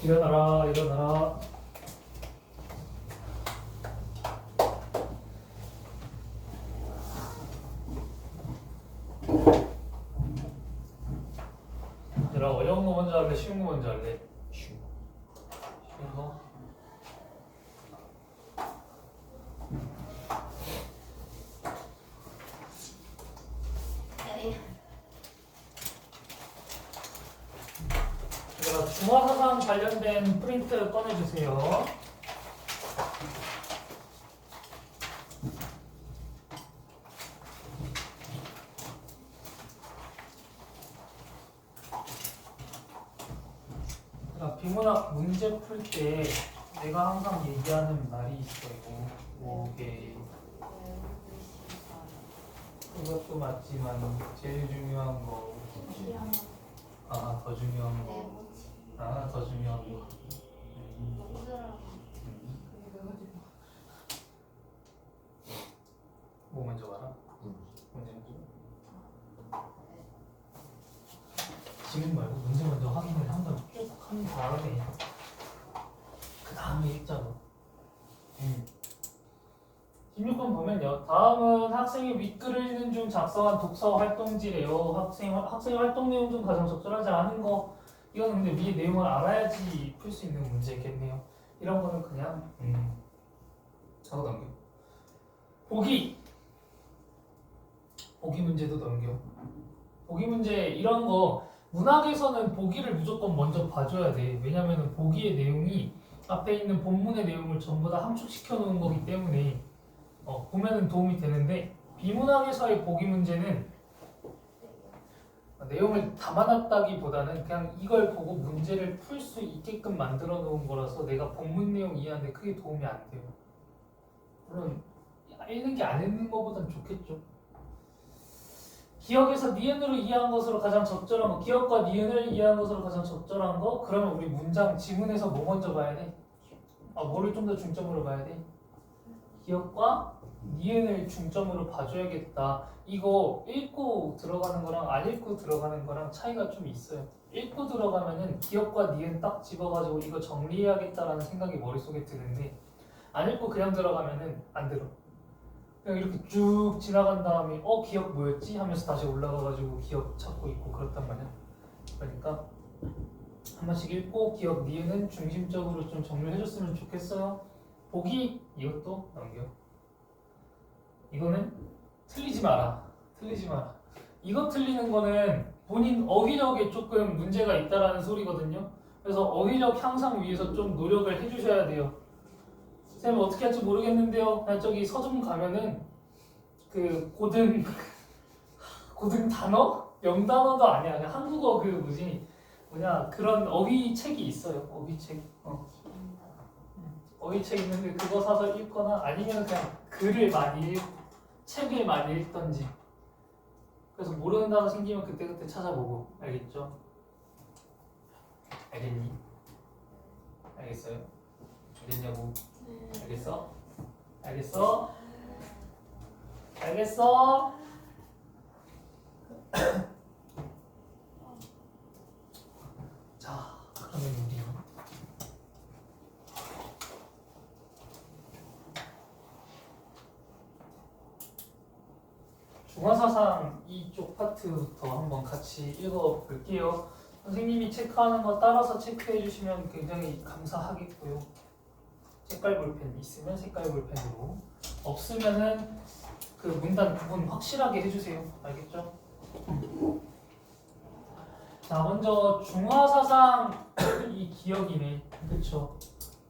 일어나라, 일어나라. 얘들아, 어려운 거 먼저 할래? 쉬운 거 먼저 할래? 쉬운 거? 얘들아, 중화사상 관련된 프린트 꺼내주세요. 비문학 문제 풀 때 내가 항상 얘기하는 말이 있어요. 뭐게 그것도 맞지만 제일 중요한 거. 더 중요한 거. 더 중요한 거. 뭐 먼저 봐라? 문제 지금 말고 문제 먼저 확인을 한번 쭉 한 다음에 그 다음에 읽자고. 16번 보면요. 다음은 학생이 윗글을 읽는 중 작성한 독서 활동지래요. 학생의 활동 내용 중 가장 적절하지 않은 거. 이거는 근데 위에 내용을 알아야지 풀 수 있는 문제겠네요. 이런 거는 그냥 하고 넘겨. 보기 문제도 넘겨. 보기 문제 이런 거 문학에서는 보기를 무조건 먼저 봐줘야 돼. 왜냐면은 보기의 내용이 앞에 있는 본문의 내용을 전부 다 함축시켜 놓은 거기 때문에 보면은 도움이 되는데 비문학에서의 보기 문제는 내용을 담아놨다기보다는 그냥 이걸 보고 문제를 풀 수 있게끔 만들어 놓은 거라서 내가 본문 내용 이해하는데 크게 도움이 안 돼요. 물론 읽는 게 안 읽는 거보단 좋겠죠. 기억에서 니은으로 이해한 것으로 가장 적절한 거, 기억과 니은을 이해한 것으로 가장 적절한 거. 그러면 우리 문장 지문에서 뭐 먼저 봐야 돼? 뭐를 좀 더 중점으로 봐야 돼? 기억과 니은을 중점으로 봐줘야겠다. 이거 읽고 들어가는 거랑 안 읽고 들어가는 거랑 차이가 좀 있어요. 읽고 들어가면은 기억과 니은 딱 집어가지고 이거 정리해야겠다라는 생각이 머릿속에 드는데 안 읽고 그냥 들어가면은 안 들어. 그냥 이렇게 쭉 지나간 다음에 기억 뭐였지? 하면서 다시 올라가가지고 기억 찾고 있고 그렇단 말이야. 그러니까 한 번씩 읽고 기억 니은은 중심적으로 좀 정리를 해줬으면 좋겠어요. 보기 이것도 넘겨. 이거는 틀리지 마라. 이거 틀리는 거는 본인 어휘력에 조금 문제가 있다라는 소리거든요. 그래서 어휘력 향상 위해서 좀 노력을 해주셔야 돼요. 쌤 어떻게 할지 모르겠는데요. 그냥 저기 서점 가면은 그 고등 단어? 명단어도 아니야. 그냥 한국어 그런 어휘 책이 있어요. 어휘 책 있는데 그거 사서 읽거나 아니면 그냥 책을 많이 읽던지. 그래서 모르는 단어 생기면 그때그때 찾아보고. 알겠죠? 알겠니? 알겠어요? 알겠냐고? 알겠어? 자, 그러면 우리 중화사상 이쪽 파트부터 한번 같이 읽어볼게요. 선생님이 체크하는 거 따라서 체크해 주시면 굉장히 감사하겠고요. 색깔 볼펜 있으면 색깔 볼펜으로, 없으면은 그 문단 부분 확실하게 해주세요. 알겠죠? 자, 먼저 중화사상 이 기억이네. 그쵸?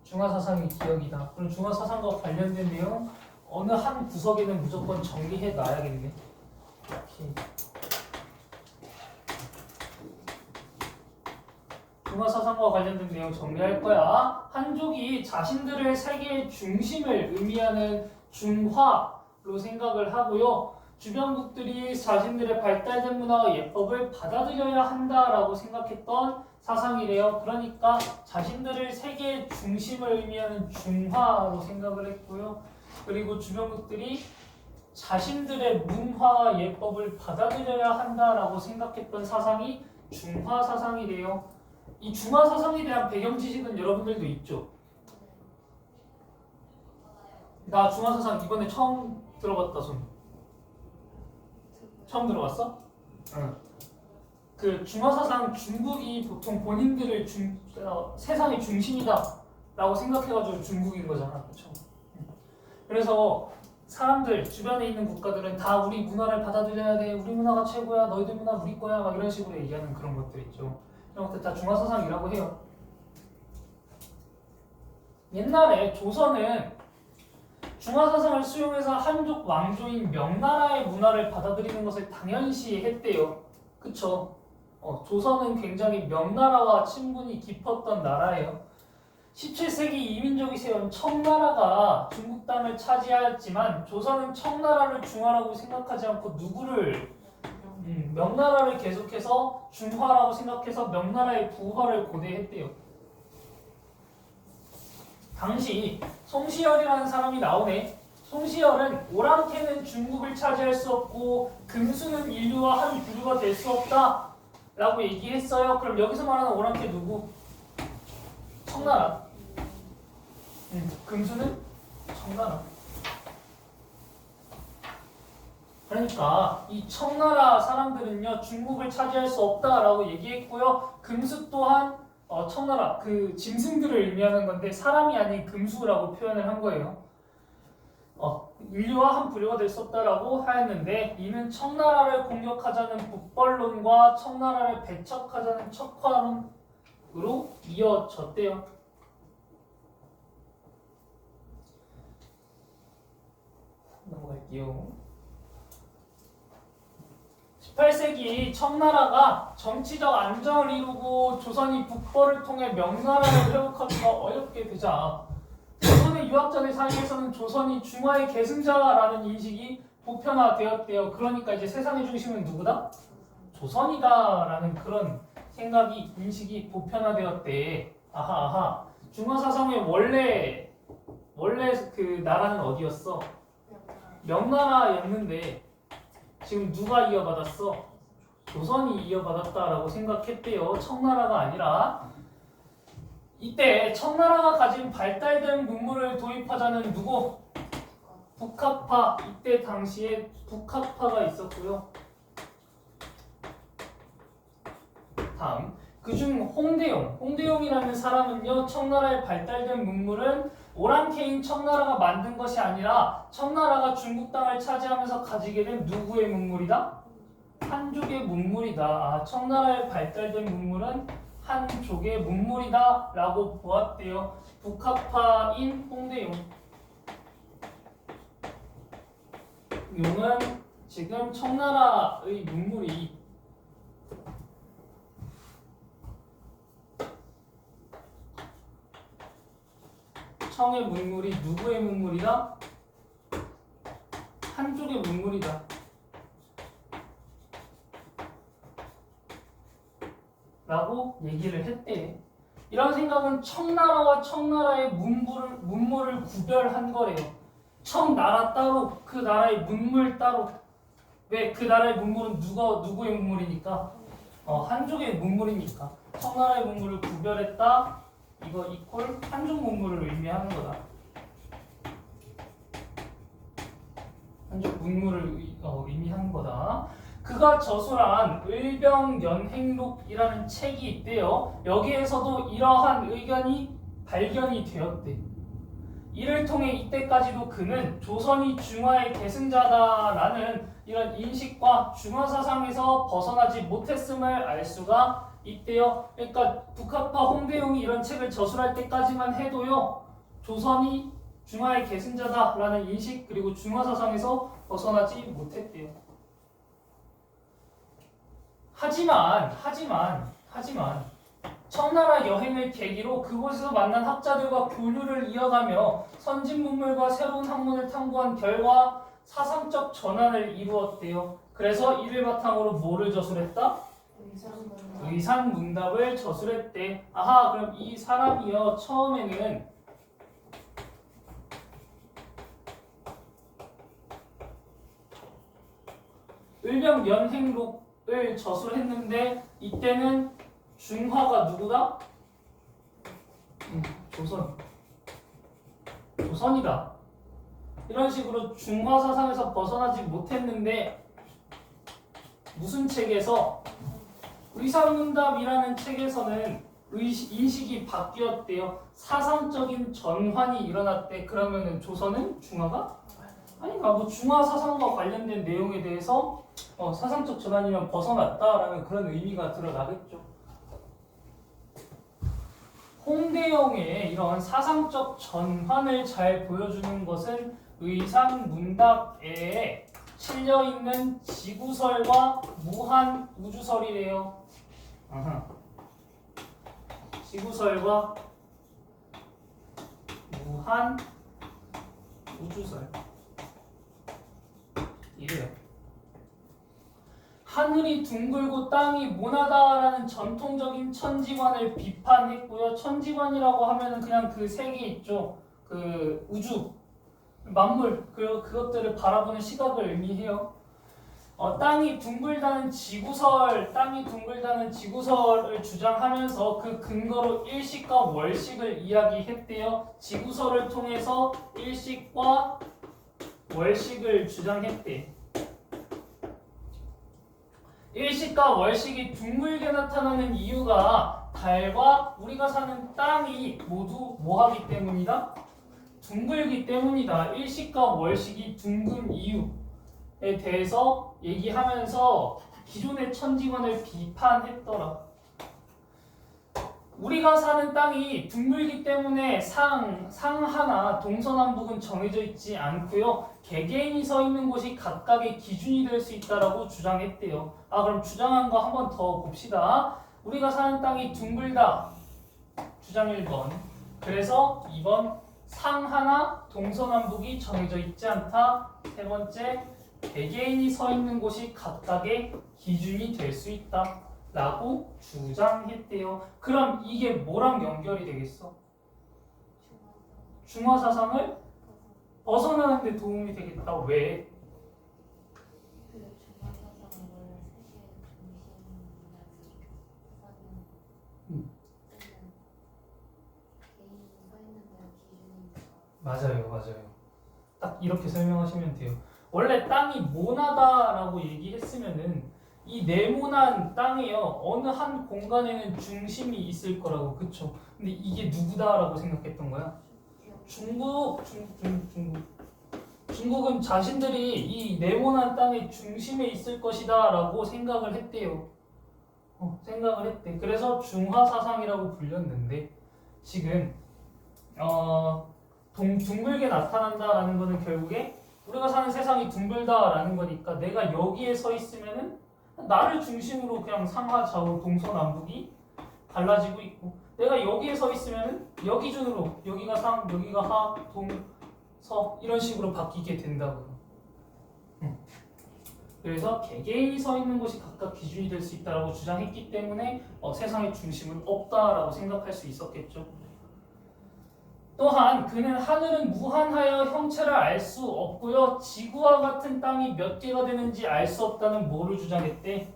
중화사상이 기억이다. 그럼 중화사상과 관련된 내용 어느 한 구석에는 무조건 정리해 놔야겠네. 이렇게. 중화사상과 관련된 내용 정리할 거야. 한족이 자신들의 세계의 중심을 의미하는 중화로 생각을 하고요. 주변국들이 자신들의 발달된 문화와 예법을 받아들여야 한다라고 생각했던 사상이래요. 그러니까 자신들의 세계의 중심을 의미하는 중화로 생각을 했고요. 그리고 주변국들이 자신들의 문화와 예법을 받아들여야 한다라고 생각했던 사상이 중화 사상이래요. 이 중화 사상에 대한 배경 지식은 여러분들도 있죠? 나 중화 사상 이번에 처음 들어봤다 손. 처음 들어봤어? 응. 그 중화 사상 중국이 보통 본인들을 세상의 중심이다라고 생각해가지고 중국인 거잖아, 그렇죠? 그래서 사람들 주변에 있는 국가들은 다 우리 문화를 받아들여야 돼, 우리 문화가 최고야, 너희들 문화 우리 거야, 막 이런 식으로 얘기하는 그런 것들 있죠. 이런 것들 다 중화 사상이라고 해요. 옛날에 조선은 중화 사상을 수용해서 한족 왕조인 명나라의 문화를 받아들이는 것을 당연시했대요. 그쵸? 조선은 굉장히 명나라와 친분이 깊었던 나라예요. 17세기 이민족이 세운 청나라가 중국 땅을 차지하였지만 조선은 청나라를 중화라고 생각하지 않고 누구를 명나라를 계속해서 중화라고 생각해서 명나라의 부활을 고대했대요. 당시 송시열이라는 사람이 나오네. 송시열은 오랑캐는 중국을 차지할 수 없고 금수는 인류와 한 부류가 될 수 없다 라고 얘기했어요. 그럼 여기서 말하는 오랑캐 누구? 청나라. 금수는 청나라. 그러니까 이 청나라 사람들은요 중국을 차지할 수 없다라고 얘기했고요. 금수 또한 청나라 그 짐승들을 의미하는 건데 사람이 아닌 금수라고 표현을 한 거예요. 인류와 한 부류가 될 수 없다라고 하였는데 이는 청나라를 공격하자는 북벌론과 청나라를 배척하자는 척화론으로 이어졌대요. 넘어갈게요. 18세기 청나라가 정치적 안정을 이루고 조선이 북벌을 통해 명나라를 회복하기가 어렵게 되자 조선의 유학자들 사이에서는 조선이 중화의 계승자라는 인식이 보편화되었대요. 그러니까 이제 세상의 중심은 누구다? 조선이다라는 그런 생각이 인식이 보편화되었대. 아하. 중화 사상의 원래 그 나라는 어디였어? 명나라였는데 지금 누가 이어받았어? 조선이 이어받았다라고 생각했대요. 청나라가 아니라. 이때 청나라가 가진 발달된 문물을 도입하자는 누구? 북학파. 이때 당시에 북학파가 있었고요. 다음 그중 홍대용이라는 사람은요 청나라의 발달된 문물은 오랑캐인 청나라가 만든 것이 아니라 청나라가 중국 땅을 차지하면서 가지게 된 누구의 문물이다? 한족의 문물이다. 청나라의 발달된 문물은 한족의 문물이다 라고 보았대요. 북학파인 홍대용. 용은 지금 청나라의 문물이 청의 문물이 누구의 문물이다? 한족의 문물이다. 라고 얘기를 했대. 이런 생각은 청나라와 청나라의 문물을 구별한 거래요. 청나라 따로, 그 나라의 문물 따로. 왜? 그 나라의 문물은 누구의 문물이니까? 한족의 문물이니까. 청나라의 문물을 구별했다. 이거 이퀄 한족 문물을 의미하는 거다. 한족 문물을 의미하는 거다. 그가 저술한 을병연행록이라는 책이 있대요. 여기에서도 이러한 의견이 발견이 되었대. 이를 통해 이때까지도 그는 조선이 중화의 계승자다라는 이런 인식과 중화 사상에서 벗어나지 못했음을 알 수가 있대요. 그러니까 북학파 홍대용이 이런 책을 저술할 때까지만 해도요. 조선이 중화의 계승자다라는 인식 그리고 중화 사상에서 벗어나지 못했대요. 하지만 청나라 여행을 계기로 그곳에서 만난 학자들과 교류를 이어가며 선진 문물과 새로운 학문을 탐구한 결과 사상적 전환을 이루었대요. 그래서 이를 바탕으로 뭐를 저술했다? 의산문답을 저술했대. 아하, 그럼 이 사람이요 처음에는 을병연행록을 저술했는데 이때는 중화가 누구다? 조선이다. 이런 식으로 중화 사상에서 벗어나지 못했는데 무슨 책에서 의사문답이라는 책에서는 인식이 바뀌었대요. 사상적인 전환이 일어났대. 그러면은 조선은 중화가 아닌가? 뭐 중화 사상과 관련된 내용에 대해서 사상적 전환이면 벗어났다라는 그런 의미가 드러나겠죠. 홍대영의 이런 사상적 전환을 잘 보여주는 것은 의상문답에 실려있는 지구설과 무한 우주설이래요. 지구설과 무한 우주설 이래요. 하늘이 둥글고 땅이 모나다라는 전통적인 천지관을 비판했고요. 천지관이라고 하면은 그냥 그 세계 있죠. 그 우주, 만물, 그리고 그것들을 바라보는 시각을 의미해요. 땅이 둥글다는 지구설을 주장하면서 그 근거로 일식과 월식을 이야기했대요. 지구설을 통해서 일식과 월식을 주장했대. 일식과 월식이 둥글게 나타나는 이유가 달과 우리가 사는 땅이 모두 뭐하기 때문이다? 둥글기 때문이다. 일식과 월식이 둥근 이유에 대해서 얘기하면서 기존의 천지관을 비판했더라. 우리가 사는 땅이 둥글기 때문에 상하나 동서남북은 정해져 있지 않고요. 개개인이 서 있는 곳이 각각의 기준이 될 수 있다라고 주장했대요. 그럼 주장한 거 한 번 더 봅시다. 우리가 사는 땅이 둥글다. 주장 1번. 그래서 2번 상하나 동서남북이 정해져 있지 않다. 세 번째, 개개인이 서 있는 곳이 각각의 기준이 될 수 있다 라고 주장했대요. 그럼 이게 뭐랑 연결이 되겠어? 중화 사상을 벗어나는 데 도움이 되겠다. 왜? 중화 사상을 개인이 서 있는 데가 기준이니까. 맞아요. 딱 이렇게 설명하시면 돼요. 원래 땅이 모나다라고 얘기했으면은 이 네모난 땅이요, 어느 한 공간에는 중심이 있을 거라고, 그쵸? 근데 이게 누구다라고 생각했던 거야? 중국은 자신들이 이 네모난 땅의 중심에 있을 것이다라고 생각을 했대요. 생각을 했대. 그래서 중화 사상이라고 불렸는데 지금 둥글게 나타난다라는 거는 결국에 우리가 사는 세상이 둥글다라는 거니까 내가 여기에 서 있으면은 나를 중심으로 그냥 상하, 좌우, 동서남북이 갈라지고 있고, 내가 여기에 서 있으면 여기 기준으로 여기가 상, 여기가 하, 동, 서 이런 식으로 바뀌게 된다고요. 그래서 개개인이 서 있는 곳이 각각 기준이 될 수 있다라고 주장했기 때문에 세상의 중심은 없다라고 생각할 수 있었겠죠. 또한 그는 하늘은 무한하여 형체를 알 수 없고요. 지구와 같은 땅이 몇 개가 되는지 알 수 없다는 뭐를 주장했대?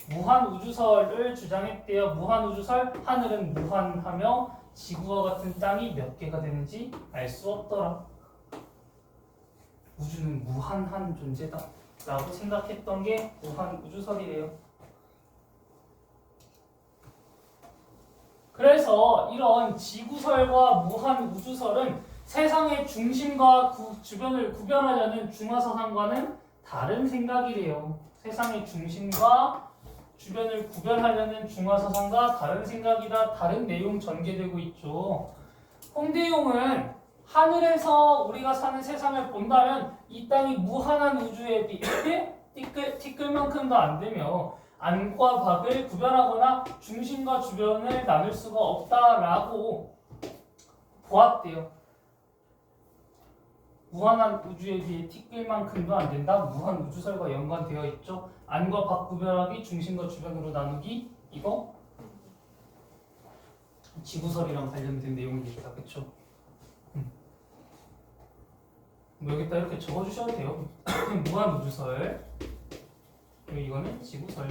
무한우주설을 주장했대요. 무한우주설, 하늘은 무한하며 지구와 같은 땅이 몇 개가 되는지 알 수 없더라. 우주는 무한한 존재다 라고 생각했던 게 무한우주설이래요. 그래서 이런 지구설과 무한우주설은 세상의 중심과 주변을 구별하려는 중화사상과는 다른 생각이래요. 세상의 중심과 주변을 구별하려는 중화사상과 다른 생각이다. 다른 내용 전개되고 있죠. 홍대용은 하늘에서 우리가 사는 세상을 본다면 이 땅이 무한한 우주에 비해 티끌만큼도 안 되며 안과 밖을 구별하거나 중심과 주변을 나눌 수가 없다라고 보았대요. 무한한 우주에 비해 티끌만큼도 안 된다. 무한 우주설과 연관되어 있죠. 안과 밖 구별하기, 중심과 주변으로 나누기, 이거 지구설이랑 관련된 내용이니까, 그렇죠? 여기다 이렇게 적어주셔도 돼요. 무한 우주설. 그리고 이거는 지구설.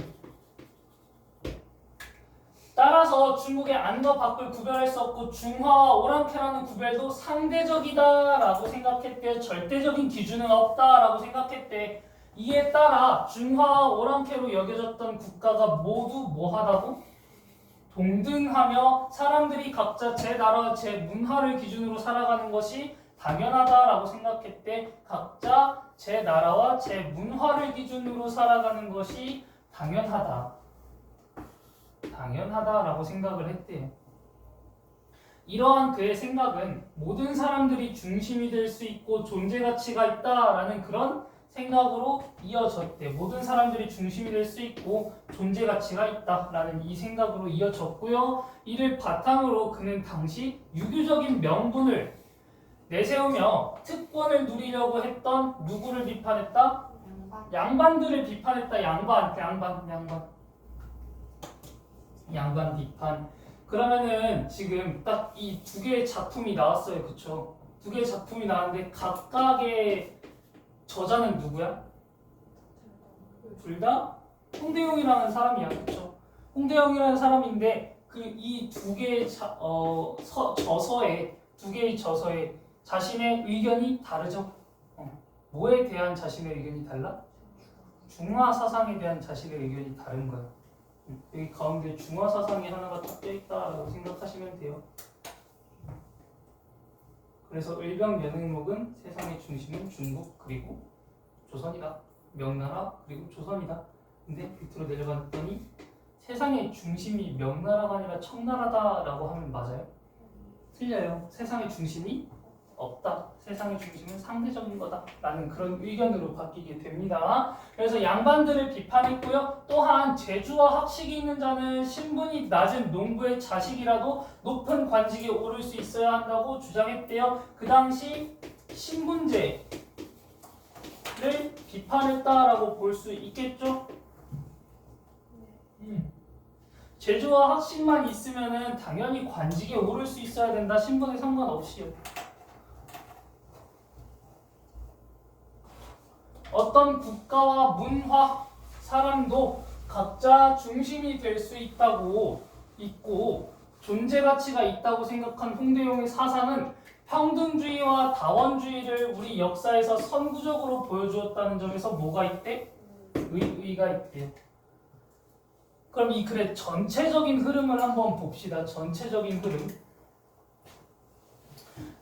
중국의 안과 밖을 구별할 수 없고 중화와 오랑캐라는 구별도 상대적이다라고 생각했대. 절대적인 기준은 없다라고 생각했대. 이에 따라 중화와 오랑캐로 여겨졌던 국가가 모두 뭐하다고? 동등하며 사람들이 각자 제 나라와 제 문화를 기준으로 살아가는 것이 당연하다라고 생각했대. 각자 제 나라와 제 문화를 기준으로 살아가는 것이 당연하다라고 생각을 했대요. 이러한 그의 생각은 모든 사람들이 중심이 될 수 있고 존재 가치가 있다라는 그런 생각으로 이어졌대. 모든 사람들이 중심이 될 수 있고 존재 가치가 있다라는 이 생각으로 이어졌고요. 이를 바탕으로 그는 당시 유교적인 명분을 내세우며 특권을 누리려고 했던 누구를 비판했다? 양반들을 비판했다. 양반 비판. 그러면은 지금 딱 이 두 개의 작품이 나왔어요. 그쵸? 두 개의 작품이 나왔는데 각각의 저자는 누구야? 둘 다 홍대용이라는 사람이야. 그쵸? 홍대용이라는 사람인데 그 이 두 개의 두 개의 저서에 자신의 의견이 다르죠. 뭐에 대한 자신의 의견이 달라? 중화 사상에 대한 자신의 의견이 다른 거야. 여기 가운데 중화 사상이 하나가 딱 껴있다라고 생각하시면 돼요. 그래서 을병연행록은 세상의 중심은 중국 그리고 조선이다. 명나라 그리고 조선이다. 근데 밑으로 내려갔더니 세상의 중심이 명나라가 아니라 청나라다라고 하면 맞아요? 틀려요. 세상의 중심이 없다. 세상의 중심은 상대적인 거다라는 그런 의견으로 바뀌게 됩니다. 그래서 양반들을 비판했고요. 또한 재주와 학식이 있는 자는 신분이 낮은 농부의 자식이라도 높은 관직에 오를 수 있어야 한다고 주장했대요. 그 당시 신분제를 비판했다라고 볼 수 있겠죠. 재주와 학식만 있으면은 당연히 관직에 오를 수 있어야 된다. 신분에 상관없이요. 어떤 국가와 문화, 사람도 각자 중심이 될 수 있고 존재 가치가 있다고 생각한 홍대용의 사상은 평등주의와 다원주의를 우리 역사에서 선구적으로 보여주었다는 점에서 뭐가 있대? 의의가 있대요. 그럼 이 글의 전체적인 흐름을 한번 봅시다. 전체적인 흐름.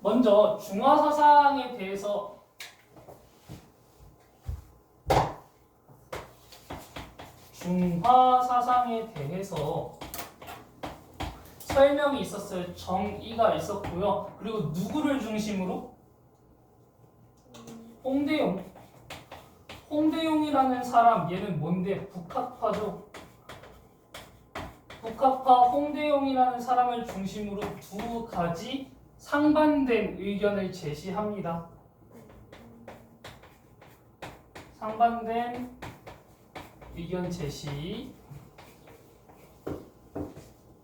먼저 중화 사상에 대해서 설명이 있었어요. 정의가 있었고요. 그리고 누구를 중심으로? 홍대용이라는 사람, 얘는 뭔데? 북학파죠. 북학파 홍대용이라는 사람을 중심으로 두 가지 상반된 의견을 제시합니다. 상반된 의견 제시.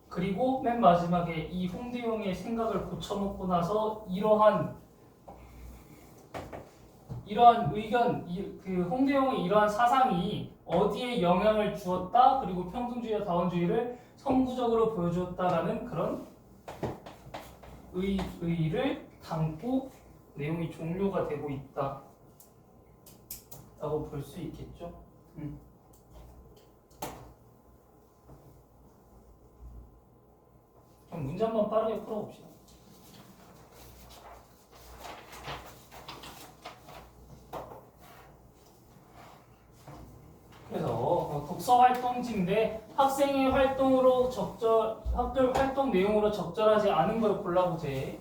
그리고 맨 마지막에 이 홍대용의 생각을 고쳐먹고 나서 이러한 의견, 그 홍대용의 이러한 사상이 어디에 영향을 주었다, 그리고 평등주의와 다원주의를 선구적으로 보여주었다라는 그런 의의를 담고 내용이 종료가 되고 있다 라고 볼 수 있겠죠. 그럼 문제 한번 빠르게 풀어봅시다. 그래서 독서 활동지인데 학생의 활동으로 학교 활동 내용으로 적절하지 않은 걸 골라보세.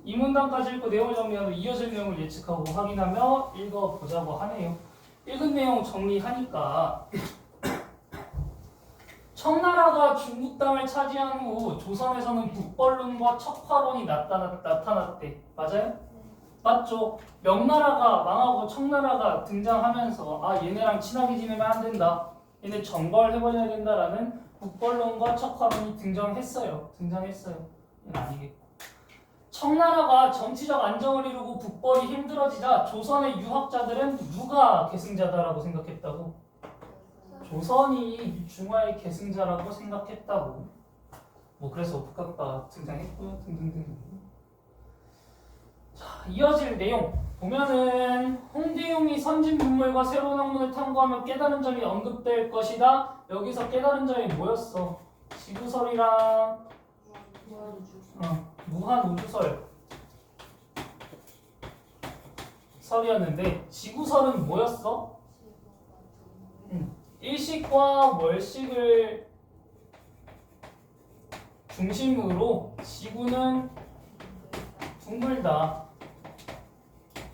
이 문단까지 읽고 내용을 정리하고 이어질 내용을 예측하고 확인하며 읽어보자고 하네요. 읽은 내용 정리하니까 청나라가 중국 땅을 차지한 후 조선에서는 북벌론과 척화론이 나타났대. 맞아요? 맞죠? 명나라가 망하고 청나라가 등장하면서 얘네랑 친하게 지내면 안 된다. 얘네 정벌해버려야 된다라는 북벌론과 척화론이 등장했어요. 얘는 아니겠고. 청나라가 정치적 안정을 이루고 북벌이 힘들어지자 조선의 유학자들은 누가 계승자다라고 생각했다고? 조선이 중화의 계승자라고 생각했다고. 뭐 그래서 북학파 등장했고요. 등등등. 자, 이어질 내용 보면은 홍대용이 선진문물과 새로운 학문을 탐구하며 깨달은 점이 언급될 것이다. 여기서 깨달은 점이 뭐였어? 지구설이랑 무한우주설 설이었는데 지구설은 뭐였어? 일식과 월식을 중심으로 지구는 둥글다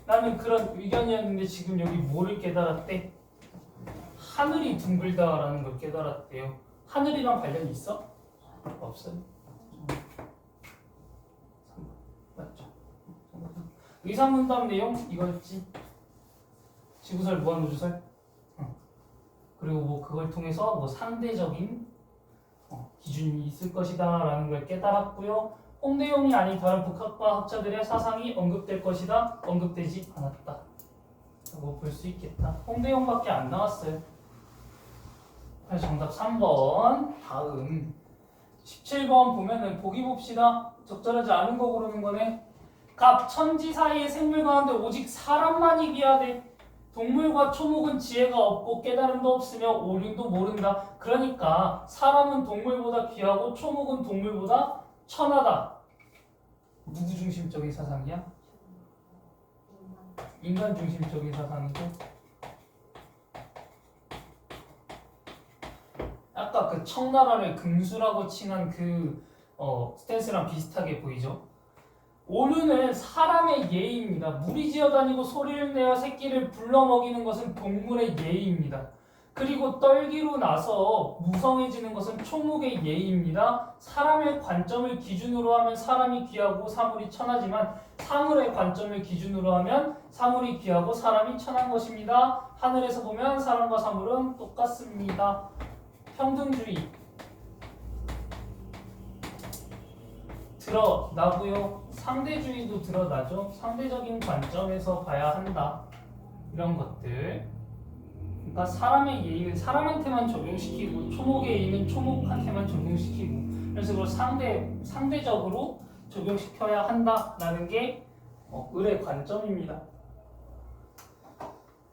라는 그런 의견이었는데 지금 여기 뭐를 깨달았대? 하늘이 둥글다라는 걸 깨달았대요. 하늘이랑 관련이 있어? 없어요. 맞죠? 의사문답 내용 이거였지. 지구설, 무한우주설. 그리고 뭐 그걸 통해서 뭐 상대적인 기준이 있을 것이다라는 걸 깨달았고요. 홍대용이 아닌 다른 북학파 학자들의 사상이 언급될 것이다. 언급되지 않았다. 라고 볼 수 있겠다. 홍대용밖에 안 나왔어요. 그래서 정답 3번. 다음 17번 보면은 보기 봅시다. 적절하지 않은 거 고르는 거네. 갑, 천지 사이의 생물 가운데 오직 사람만이 귀하대. 동물과 초목은 지혜가 없고 깨달음도 없으며 오륜도 모른다. 그러니까 사람은 동물보다 귀하고 초목은 동물보다 천하다. 누구 중심적인 사상이야? 인간 중심적인 사상이고. 아까 그 청나라를 금수라고 칭한 그 스탠스랑 비슷하게 보이죠? 오류는 사람의 예의입니다. 무리지어 다니고 소리를 내어 새끼를 불러 먹이는 것은 동물의 예의입니다. 그리고 떨기로 나서 무성해지는 것은 초목의 예의입니다. 사람의 관점을 기준으로 하면 사람이 귀하고 사물이 천하지만 사물의 관점을 기준으로 하면 사물이 귀하고 사람이 천한 것입니다. 하늘에서 보면 사람과 사물은 똑같습니다. 평등주의 드러나고요. 상대주의도 드러나죠. 상대적인 관점에서 봐야 한다. 이런 것들. 그러니까 사람의 예의는 사람한테만 적용시키고 초목의 예의는 초목한테만 적용시키고 그래서 그걸 상대적으로 적용시켜야 한다라는 게 을의 관점입니다.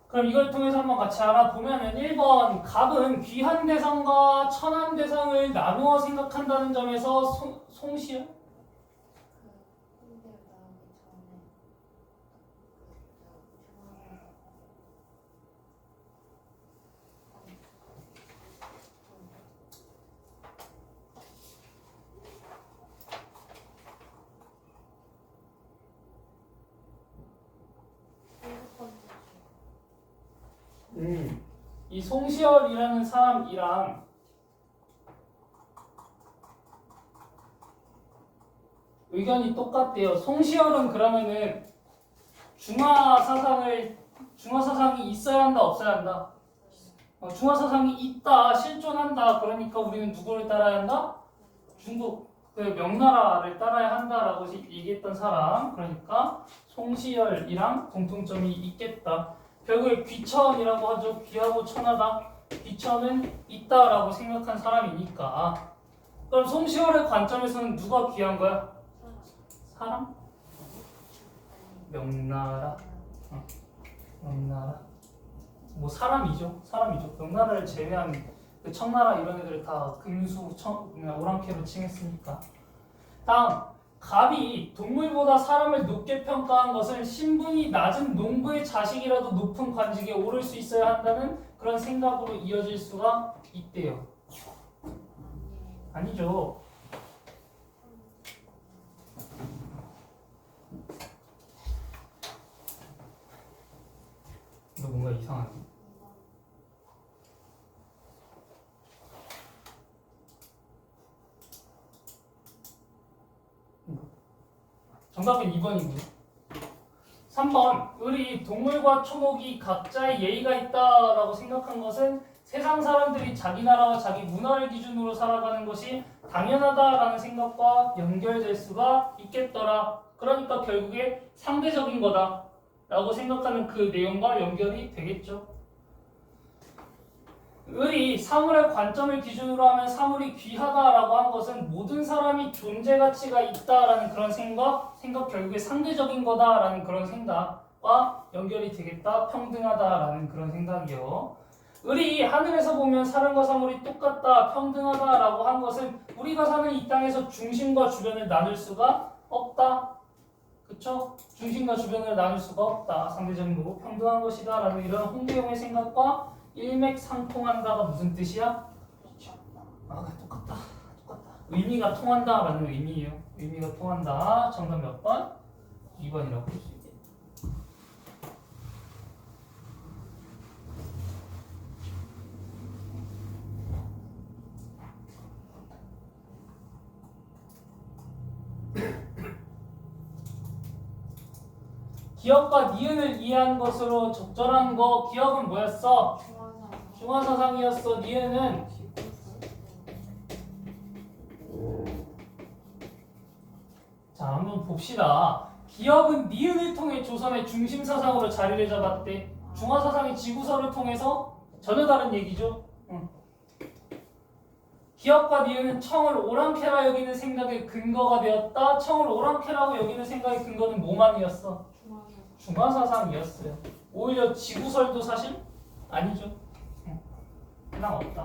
그럼 이걸 통해서 한번 같이 알아보면은 1번 갑은 귀한 대상과 천한 대상을 나누어 생각한다는 점에서 송시요? 이 송시열이라는 사람이랑 의견이 똑같대요. 송시열은 그러면은 중화 사상이 있어야 한다, 없어야 한다? 중화 사상이 있다, 실존한다. 그러니까 우리는 누구를 따라야 한다? 중국 그 명나라를 따라야 한다라고 얘기했던 사람. 그러니까 송시열이랑 공통점이 있겠다. 결국에 귀천이라고 하죠. 귀하고 천하다. 귀천은 있다라고 생각한 사람이니까. 그럼 송시열의 관점에서는 누가 귀한 거야? 사람? 명나라. 명나라. 뭐 사람이죠. 명나라를 제외한 그 청나라 이런 애들 다 금수, 오랑캐로 칭했으니까. 다음. 갑이 동물보다 사람을 높게 평가한 것은 신분이 낮은 농부의 자식이라도 높은 관직에 오를 수 있어야 한다는 그런 생각으로 이어질 수가 있대요. 아니죠. 이거 뭔가 이상하네. 정답은 2번이고요. 3번. 을이 동물과 초목이 각자의 예의가 있다라고 생각한 것은 세상 사람들이 자기 나라와 자기 문화를 기준으로 살아가는 것이 당연하다라는 생각과 연결될 수가 있겠더라. 그러니까 결국에 상대적인 거다라고 생각하는 그 내용과 연결이 되겠죠. 을이 사물의 관점을 기준으로 하면 사물이 귀하다라고 한 것은 모든 사람이 존재 가치가 있다라는 그런 생각 결국에 상대적인 거다라는 그런 생각과 연결이 되겠다. 평등하다라는 그런 생각이요. 을이 하늘에서 보면 사람과 사물이 똑같다, 평등하다라고 한 것은 우리가 사는 이 땅에서 중심과 주변을 나눌 수가 없다. 그쵸? 중심과 주변을 나눌 수가 없다. 상대적인 거고 평등한 것이다 라는 이런 홍대용의 생각과 일맥상통한다가 무슨 뜻이야? 똑같다. 의미가 통한다 라는 의미예요. 의미가 통한다. 정답 몇 번? 2번이라고 볼 수 있겠다. 기억과 니은을 이해한 것으로 적절한 거. 기억은 뭐였어? 중화사상이었어. 니은은 자 한번 봅시다. 기억은 니은을 통해 조선의 중심사상으로 자리를 잡았대. 중화사상이 지구서를 통해서 전혀 다른 얘기죠. 기억과 니은은 청을 오랑캐라 여기는 생각의 근거가 되었다. 청을 오랑캐라고 여기는 생각의 근거는 뭐만이었어? 중화사상이었어요. 오히려 지구설도 사실 아니죠. 그냥 없다.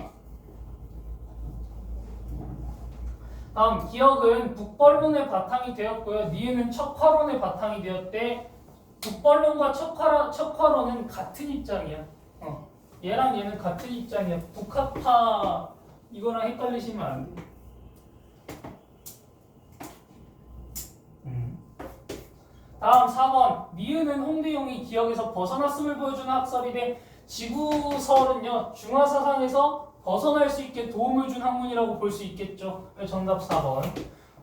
다음 기억은 북벌론의 바탕이 되었고요. 니은은 척화론의 바탕이 되었대. 북벌론과 척화론은 같은 입장이야. 얘랑 얘는 같은 입장이야. 북학파 이거랑 헷갈리시면 안 돼. 다음 4번 니은은 홍대용이 기억에서 벗어났음을 보여주는 학설이래. 지구설은요 중화사상에서 벗어날 수 있게 도움을 준 학문이라고 볼 수 있겠죠. 정답 4번.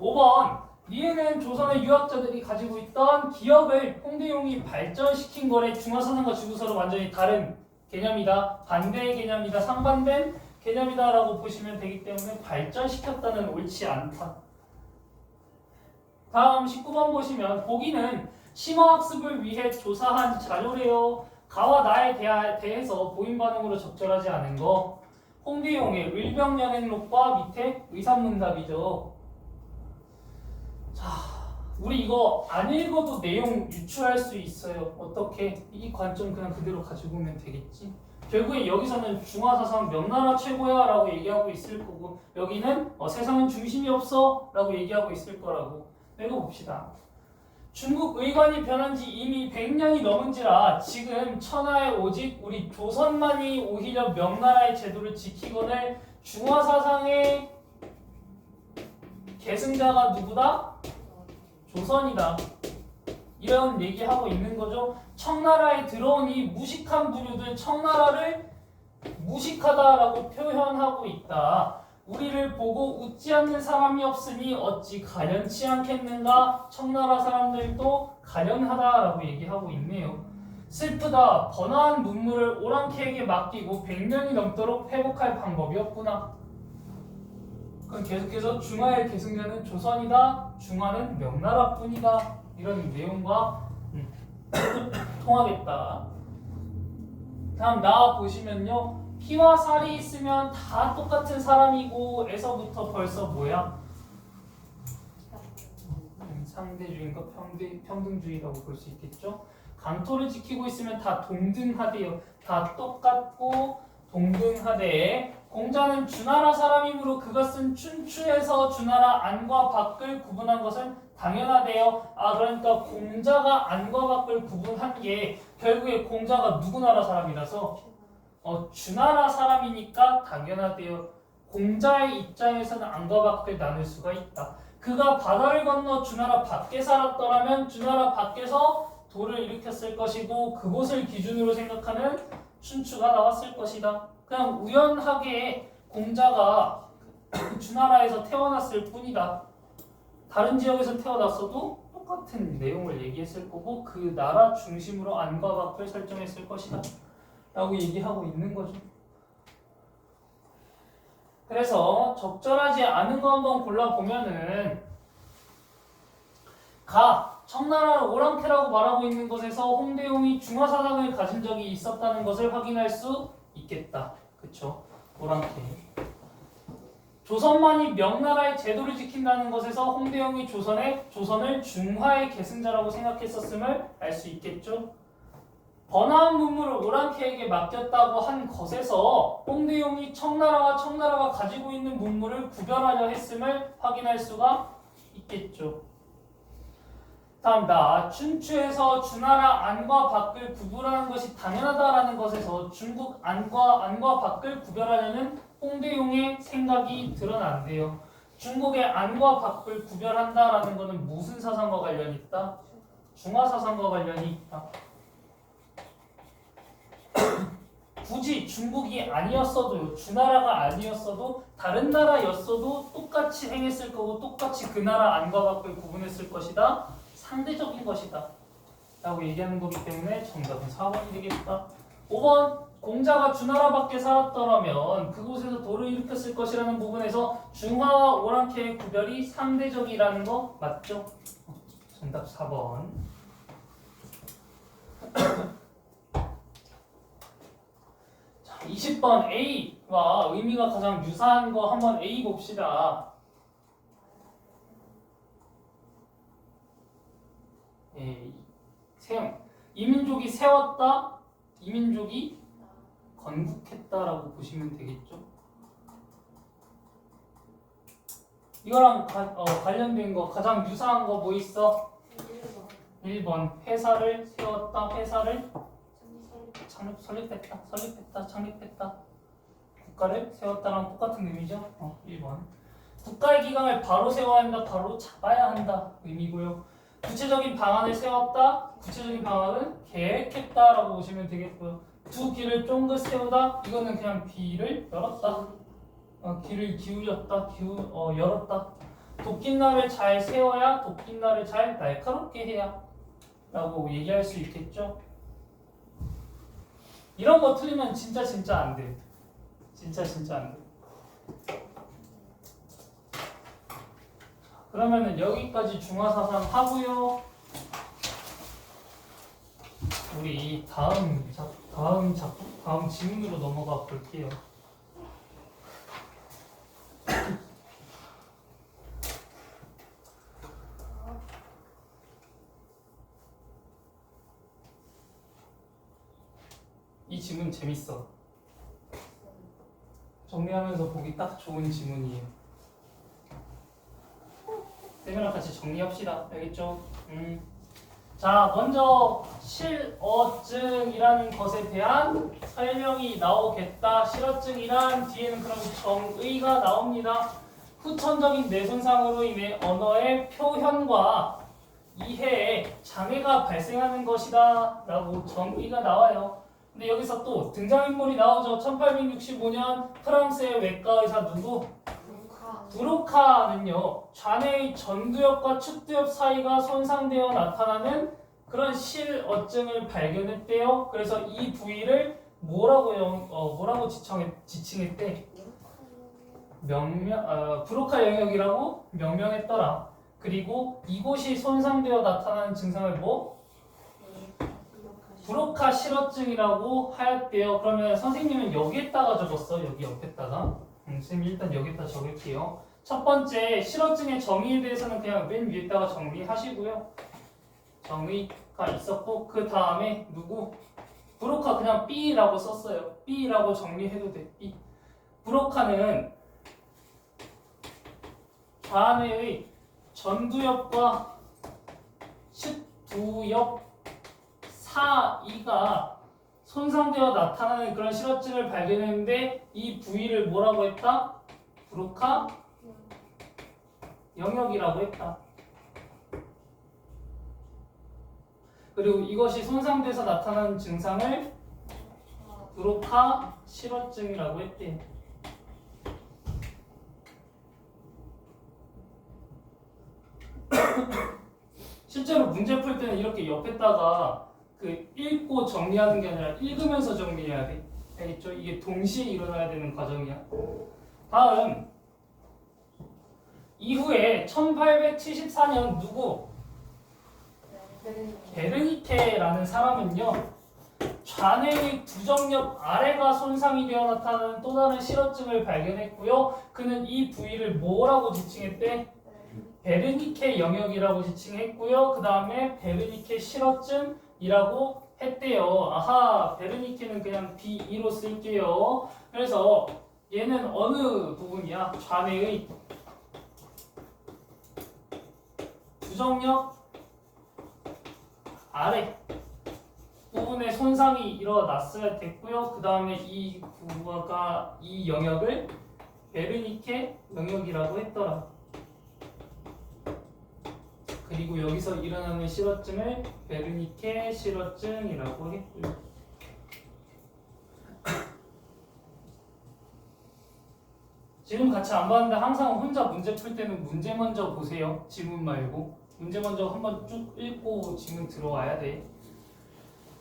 5번 니은은 조선의 유학자들이 가지고 있던 기억을 홍대용이 발전시킨 거래. 중화사상과 지구설은 완전히 다른 개념이다. 반대의 개념이다. 상반된 개념이다 라고 보시면 되기 때문에 발전시켰다는 옳지 않다. 다음 19번 보시면 보기는 심화학습을 위해 조사한 자료래요. 가와 나에 대해서 보인 반응으로 적절하지 않은 거. 홍대용의 을병연행록과 밑에 의산문답이죠. 자, 우리 이거 안 읽어도 내용 유추할 수 있어요. 어떻게? 이 관점 그냥 그대로 가지고 오면 되겠지. 결국에 여기서는 중화사상 명나라 최고야 라고 얘기하고 있을 거고 여기는 세상은 중심이 없어 라고 얘기하고 있을 거라고. 읽어봅시다. 중국 의관이 변한 지 이미 100년이 넘은지라 지금 천하에 오직 우리 조선만이 오히려 명나라의 제도를 지키거늘 중화사상의 계승자가 누구다? 조선이다. 이런 얘기하고 있는 거죠. 청나라에 들어온 이 무식한 부류들 청나라를 무식하다라고 표현하고 있다. 우리를 보고 웃지 않는 사람이 없으니 어찌 가련치 않겠는가? 청나라 사람들도 가련하다라고 얘기하고 있네요. 슬프다. 번화한 문물을 오랑캐에게 맡기고 100년이 넘도록 회복할 방법이 없구나. 그럼 계속해서 중화의 계승자는 조선이다. 중화는 명나라뿐이다. 이런 내용과 통하겠다. 다음 나와 보시면요. 피와 살이 있으면 다 똑같은 사람이고 에서부터 벌써 뭐야? 상대주의인가 평등주의라고 볼 수 있겠죠. 강토를 지키고 있으면 다 동등하대요. 다 똑같고 동등하대. 공자는 주나라 사람이므로 그것은 춘추에서 주나라 안과 밖을 구분한 것은 당연하대요. 그러니까 공자가 안과 밖을 구분한 게 결국에 공자가 누구 나라 사람이라서 주나라 사람이니까 당연하대요. 공자의 입장에서는 안과 밖을 나눌 수가 있다. 그가 바다를 건너 주나라 밖에 살았더라면 주나라 밖에서 도를 일으켰을 것이고 그곳을 기준으로 생각하는 춘추가 나왔을 것이다. 그냥 우연하게 공자가 주나라에서 태어났을 뿐이다. 다른 지역에서 태어났어도 똑같은 내용을 얘기했을 거고 그 나라 중심으로 안과 밖을 설정했을 것이다 라고 얘기하고 있는 거죠. 그래서 적절하지 않은 거 한번 골라보면은 청나라를 오랑캐라고 말하고 있는 것에서 홍대용이 중화사상을 가진 적이 있었다는 것을 확인할 수 있겠다. 그쵸? 오랑캐. 조선만이 명나라의 제도를 지킨다는 것에서 홍대영이 조선을 중화의 계승자라고 생각했었음을 알 수 있겠죠. 번화한 문물을 오랑캐에게 맡겼다고 한 것에서 홍대영이 청나라가 가지고 있는 문물을 구별하려 했음을 확인할 수가 있겠죠. 다음 춘추에서 주나라 안과 밖을 구분하는 것이 당연하다라는 것에서 중국 안과 밖을 구별하려는 홍대용의 생각이 드러난대요. 중국의 안과 밖을 구별한다라는 것은 무슨 사상과 관련이 있다? 중화 사상과 관련이 있다. 굳이 중국이 아니었어도 주나라가 아니었어도 다른 나라였어도 똑같이 행했을 거고 똑같이 그 나라 안과 밖을 구분했을 것이다. 상대적인 것이다 라고 얘기하는 거기 때문에 정답은 4번이 되겠다. 5번 공자가 주나라 밖에 살았더라면 그곳에서 도를 일으켰을 것이라는 부분에서 중화와 오랑캐의 구별이 상대적이라는 거 맞죠? 정답 4번. 자, 20번 A와 의미가 가장 유사한 거 한번 A 봅시다. 이민족이 세웠다, 이민족이 건국했다라고 보시면 되겠죠. 이거랑 관련된 거 가장 유사한 거 뭐 있어? 1번 회사를 세웠다, 회사를 창립했다. 국가를 세웠다랑 똑같은 의미죠. 1번. 국가의 기강을 바로 세워야 한다, 바로 잡아야 한다 의미고요. 구체적인 방안을 세웠다. 구체적인 방안은 계획했다라고 보시면 되겠고요. 두 귀를 쫑긋 세우다. 이거는 그냥 귀를 열었다. 귀를 기울였다. 열었다. 도끼날을 잘 세워야 도끼날을 잘 날카롭게 해야 라고 얘기할 수 있겠죠. 이런 거 틀리면 진짜 안 돼. 진짜 안 돼. 그러면은 여기까지 중화사상 하고요. 우리 다음 지문으로 넘어가 볼게요. 이 지문 재밌어. 정리하면서 보기 딱 좋은 지문이에요. 쌤이랑 같이 정리합시다. 알겠죠? 자, 먼저 실어증이라는 것에 대한 설명이 나오겠다. 실어증이란 뒤에는 그럼 정의가 나옵니다. 후천적인 뇌손상으로 인해 언어의 표현과 이해에 장애가 발생하는 것이다 라고 정의가 나와요. 근데 여기서 또 등장인물이 나오죠. 1865년 프랑스의 외과 의사 누구? 브로카는요, 좌뇌의 전두엽과 측두엽 사이가 손상되어 나타나는 그런 실어증을 발견했대요. 그래서 이 부위를 뭐라고 지칭했대? 브로카 영역이라고 명명했더라. 그리고 이곳이 손상되어 나타나는 증상을 브로카 실어증이라고 하였대요. 그러면 선생님은 여기에다가 적었어. 여기 옆에다가. 선생님 일단 여기다 적을게요. 첫 번째 실어증의 정의에 대해서는 그냥 맨 위에다가 정리하시고요. 정의가 있었고 그 다음에 누구? 브로카 그냥 B라고 썼어요. B라고 정리해도 돼. B. 브로카는 좌뇌의 전두엽과 측두엽 사이가 손상되어 나타나는 그런 실어증을 발견했는데 이 부위를 뭐라고 했다? 브로카 영역이라고 했다. 그리고 이것이 손상돼서 나타나는 증상을 브로카 실어증이라고 했대. 실제로 문제 풀 때는 이렇게 옆에다가 읽고 정리하는 게 아니라 읽으면서 정리해야 돼. 알겠죠? 이게 동시에 일어나야 되는 과정이야. 다음 이후에 1874년 누구? 베르니케라는 사람은요. 좌뇌의 부정력 아래가 손상이 되어 나타나는 또 다른 실어증을 발견했고요. 그는 이 부위를 뭐라고 지칭했대? 베르니케 영역이라고 지칭했고요. 그 다음에 베르니케 실어증이라고 했대요. 아하, 베르니케는 그냥 B2로 쓸게요. 그래서 얘는 어느 부분이야? 좌뇌의 부정력 아래 부분에 손상이 일어났어야 됐고요. 그 다음에 이 부분과 이 영역을 베르니케 영역이라고 했더라. 그리고 여기서 일어나는 실어증을 베르니케 실어증이라고 했고요. 지금 같이 안 봤는데 항상 혼자 문제 풀 때는 문제 먼저 보세요. 지문 말고. 문제 먼저 한번 쭉 읽고 지문 들어와야 돼.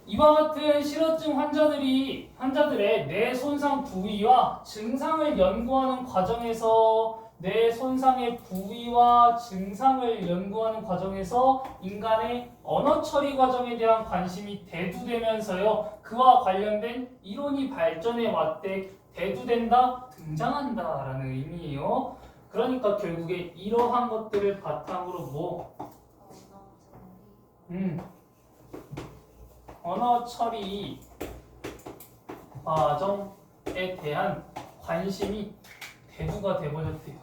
이와 같은 실어증 환자들의 뇌 손상 부위와 증상을 연구하는 과정에서 뇌 손상의 부위와 증상을 연구하는 과정에서 인간의 언어 처리 과정에 대한 관심이 대두되면서요. 그와 관련된 이론이 발전해 왔대. 대두된다, 등장한다라는 의미예요. 그러니까 결국에 이러한 것들을 바탕으로 뭐 언어 처리 과정에 대한 관심이 대두가 돼버렸대요.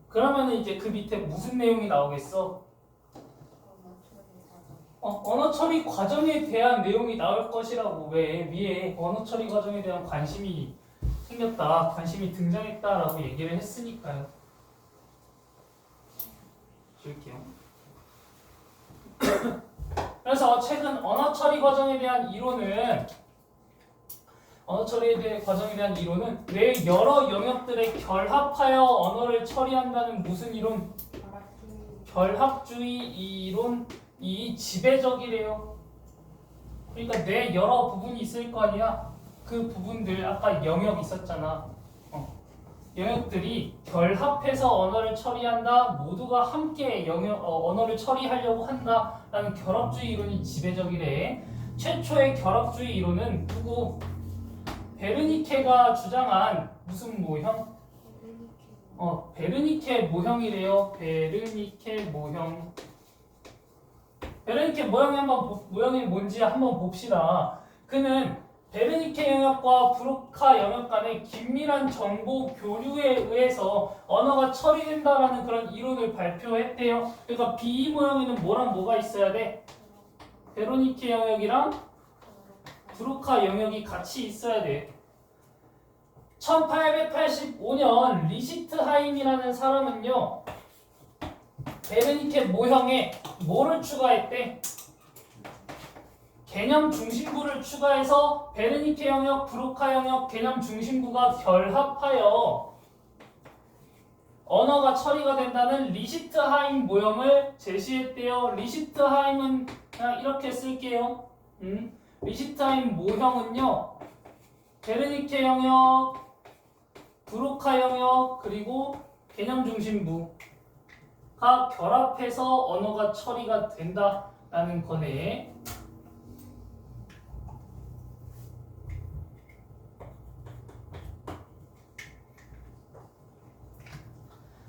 그러면 이제 그 밑에 무슨 내용이 나오겠어? 언어 처리 과정에 대한 내용이 나올 것이라고. 왜? 위에 언어 처리 과정에 대한 관심이 생겼다, 관심이 등장했다라고 얘기를 했으니까요. 줄게요. 그래서 최근 언어 처리 과정에 대한 이론은 뇌 여러 영역들에 결합하여 언어를 처리한다는 무슨 이론? 결합주의 이론이 지배적이래요. 그러니까 뇌 여러 부분이 있을 거 아니야. 그 부분들 아까 영역 있었잖아. 영역들이 결합해서 언어를 처리한다. 모두가 함께 언어를 처리하려고 한다라는 결합주의 이론이 지배적이래. 최초의 결합주의 이론은 누구? 베르니케가 주장한 무슨 모형? 베르니케 모형이래요. 베르니케 모형. 베르니케 모형이 뭔지 한번 봅시다. 그는 베르니케 영역과 브로카 영역 간의 긴밀한 정보 교류에 의해서 언어가 처리된다라는 그런 이론을 발표했대요. 그러니까 B 모형에는 뭐랑 뭐가 있어야 돼? 베르니케 영역이랑 브로카 영역이 같이 있어야 돼. 1885년 리시트하임이라는 사람은요, 베르니케 모형에 뭐를 추가했대? 개념 중심부를 추가해서 베르니케 영역, 브로카 영역, 개념 중심부가 결합하여 언어가 처리가 된다는 리시트하임 모형을 제시했대요. 리시트하임은 그냥 이렇게 쓸게요. 리시트하임 모형은요, 베르니케 영역, 브로카 영역, 그리고 개념 중심부가 결합해서 언어가 처리가 된다라는 거네.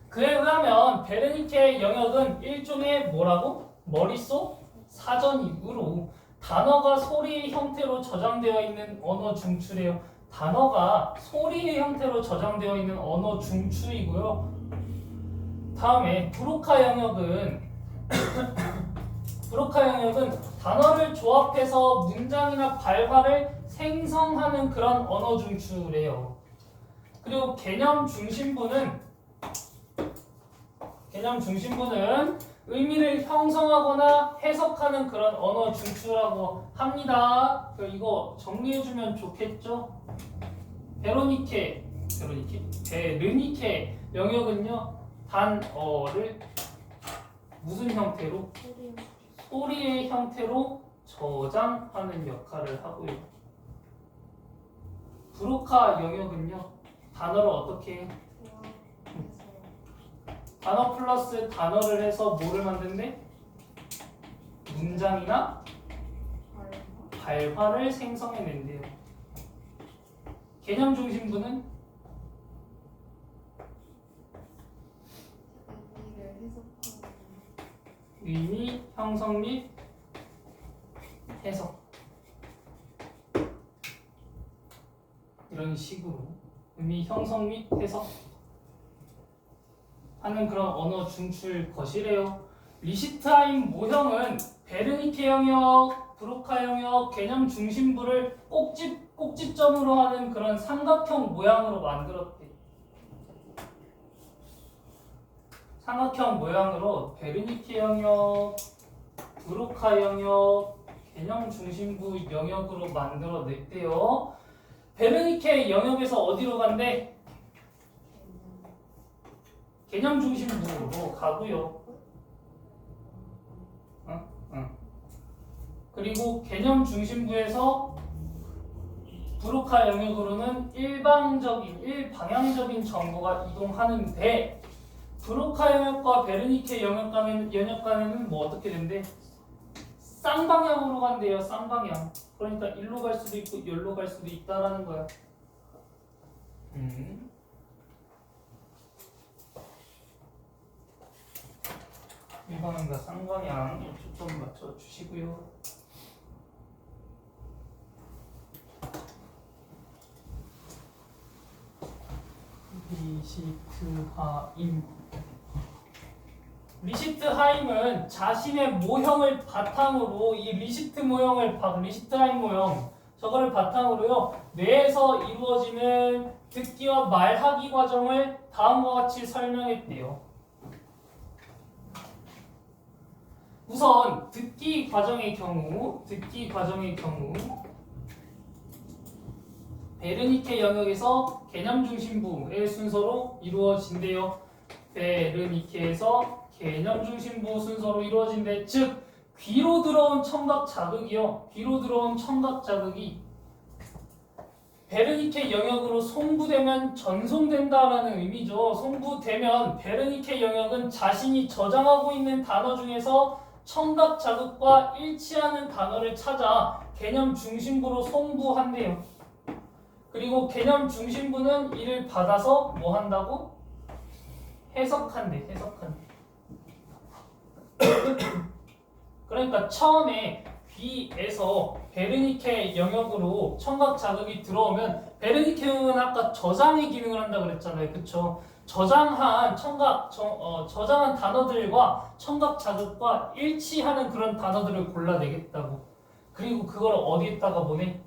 그에 의하면 베르니케 영역은 일종의 뭐라고? 머릿속 사전이므로 단어가 소리의 형태로 저장되어 있는 언어 중추래요. 단어가 소리의 형태로 저장되어 있는 언어 중추이고요. 다음에 브로카 영역은 단어를 조합해서 문장이나 발화를 생성하는 그런 언어 중추래요. 그리고 개념 중심부는 의미를 형성하거나 해석하는 그런 언어 중추라고 합니다. 이거 정리해주면 좋겠죠? 베르니케 영역은요, 단어를 무슨 형태로? 소리의 형태로 저장하는 역할을 하고요. 브로카 영역은요, 단어를 어떻게 해? 단어 플러스 단어를 해서 뭐를 만든대? 문장이나 발화. 발화를 생성해낸대요. 개념 중심부는 의미를 해석하는. 의미 형성 및 해석. 이런 식으로 의미 형성 및 해석 하는 그런 언어 중출 것이래요. 리시트하임 모형은 베르니케 영역, 브로카 영역, 개념 중심부를 꼭지점으로 하는 그런 삼각형 모양으로 만들었대. 삼각형 모양으로 베르니케 영역, 브로카 영역, 개념 중심부 영역으로 만들어냈대요. 베르니케 영역에서 어디로 간대? 개념 중심부로 가고요. 그리고 개념 중심부에서 브로카 영역으로는 일방향적인 정보가 이동하는데 브로카 영역과 베르니케 영역 간에는 뭐 어떻게 된대? 쌍방향으로 간대요. 쌍방향. 그러니까 일로 갈 수도 있고 여기로 갈 수도 있다라는 거야. 일방향과 쌍방향 초점 맞춰 주시고요. 리시트하임은 자신의 모형을 바탕으로 이 리시트하임 모형 저거를 바탕으로요 뇌에서 이루어지는 듣기와 말하기 과정을 다음과 같이 설명했대요. 우선 듣기 과정의 경우 베르니케 영역에서 개념 중심부의 순서로 이루어진대요. 베르니케에서 개념 중심부 순서로 이루어진대. 즉 귀로 들어온 청각 자극이 베르니케 영역으로 송부되면 전송된다라는 의미죠. 송부되면 베르니케 영역은 자신이 저장하고 있는 단어 중에서 청각 자극과 일치하는 단어를 찾아 개념 중심부로 송부한대요. 그리고 개념 중심부는 이를 받아서 뭐 한다고? 해석한대. 그러니까 처음에 귀에서 베르니케 영역으로 청각 자극이 들어오면 베르니케 영역은 아까 저장의 기능을 한다 그랬잖아요. 그쵸? 저장한 단어들과 청각 자극과 일치하는 그런 단어들을 골라내겠다고. 그리고 그걸 어디에다가 보내?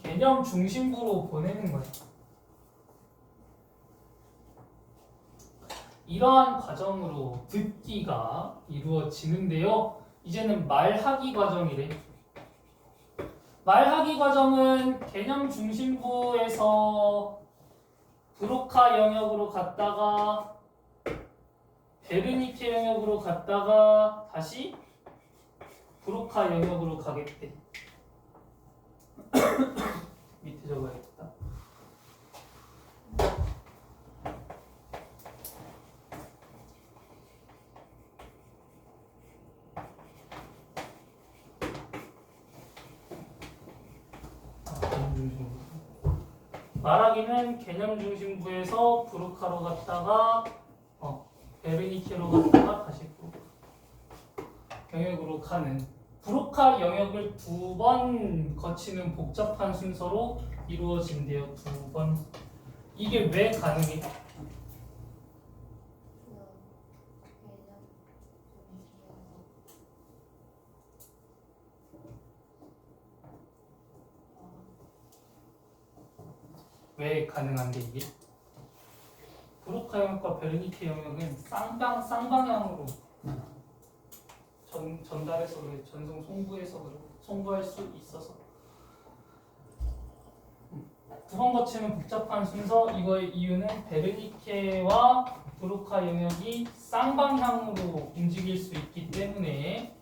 개념 중심부로 보내는 거야. 이러한 과정으로 듣기가 이루어지는데요. 이제는 말하기 과정이래. 말하기 과정은 개념 중심부에서 브로카 영역으로 갔다가 베르니케 영역으로 갔다가 다시 브로카 영역으로 가겠대. 밑에 적어야겠다. 말하기는 개념 중심부에서 브로카로 갔다가 베르니케로 갔다가 다시 영역으로 가는 브로카 영역을 2번 거치는 복잡한 순서로 이루어진대요. 2번. 이게 왜 가능해? 왜 가능한데 이게? 브로카 영역과 베르니케 영역은 쌍방향으로 전달해서 그래. 전송 송부해서 그래. 송부할 수 있어서 9번 거치는 복잡한 순서. 이거의 이유는 베르니케와 브로카 영역이 쌍방향으로 움직일 수 있기 때문에.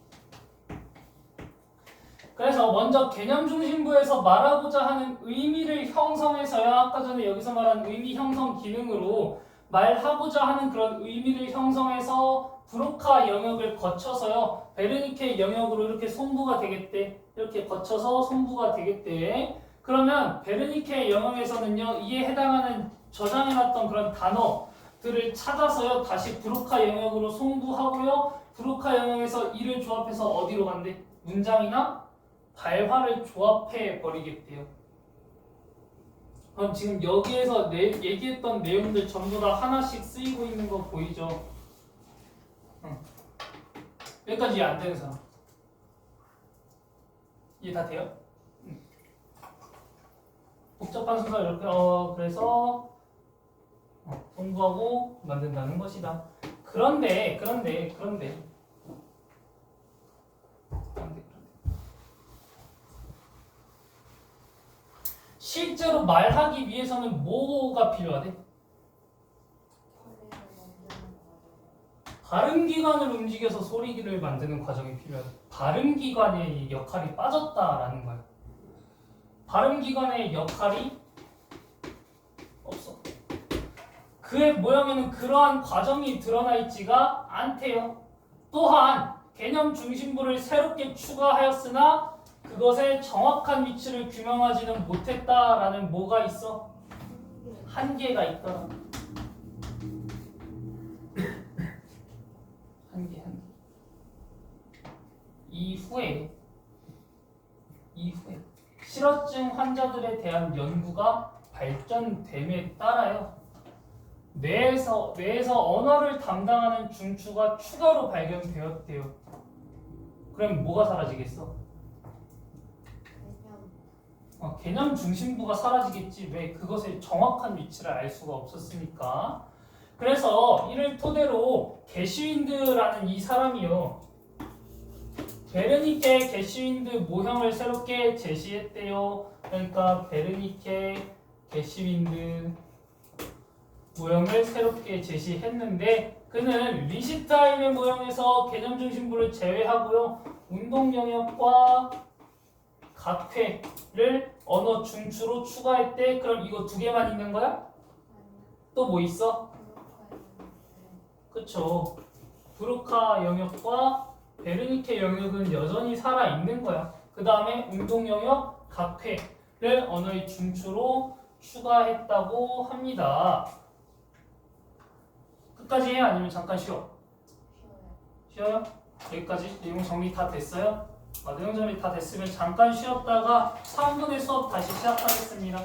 그래서 먼저 개념 중심부에서 말하고자 하는 의미를 형성해서야 아까 전에 여기서 말한 의미 형성 기능으로 말하고자 하는 그런 의미를 형성해서 브로카 영역을 거쳐서요. 베르니케 영역으로 이렇게 송부가 되겠대. 이렇게 거쳐서 송부가 되겠대. 그러면 베르니케 영역에서는요. 이에 해당하는 저장해놨던 그런 단어들을 찾아서요. 다시 브로카 영역으로 송부하고요. 브로카 영역에서 이를 조합해서 어디로 간대? 문장이나 발화를 조합해 버리겠대요. 그럼 지금 여기에서 얘기했던 내용들 전부 다 하나씩 쓰이고 있는 거 보이죠? 응. 여기까지 이해 안 되는 사람? 이해 다 돼요? 응. 복잡한 순서 이렇게 그래서 공부하고 만든다는 것이다. 그런데 실제로 말하기 위해서는 뭐가 필요하대? 발음기관을 움직여서 소리를 만드는 과정이 필요하대. 발음기관의 역할이 빠졌다라는 거야. 발음기관의 역할이 없어. 그의 모형에는 그러한 과정이 드러나 있지가 않대요. 또한 개념 중심부를 새롭게 추가하였으나 그것의 정확한 위치를 규명하지는 못했다라는 뭐가 있어? 한계가 있더라. 한계. 이후에 실어증 환자들에 대한 연구가 발전됨에 따라요. 뇌에서 언어를 담당하는 중추가 추가로 발견되었대요. 그럼 뭐가 사라지겠어? 개념 중심부가 사라지겠지. 왜? 그것의 정확한 위치를 알 수가 없었으니까. 그래서 이를 토대로 게슈윈드라는 이 사람이요. 베르니케 게슈윈드 모형을 새롭게 제시했대요. 그러니까 베르니케 게슈윈드 모형을 새롭게 제시했는데 그는 리시타임의 모형에서 개념 중심부를 제외하고요. 운동 영역과 각회를 언어 중추로 추가했대. 그럼 이거 두 개만 있는 거야? 또 뭐 있어? 그쵸. 브로카 영역과 베르니케 영역은 여전히 살아있는 거야. 그 다음에 운동 영역, 각회를 언어의 중추로 추가했다고 합니다. 끝까지 해? 아니면 잠깐 쉬어? 쉬어요? 여기까지 내용 정리 다 됐어요? 내용 정리 다 됐으면 잠깐 쉬었다가 3분의 수업 다시 시작하겠습니다.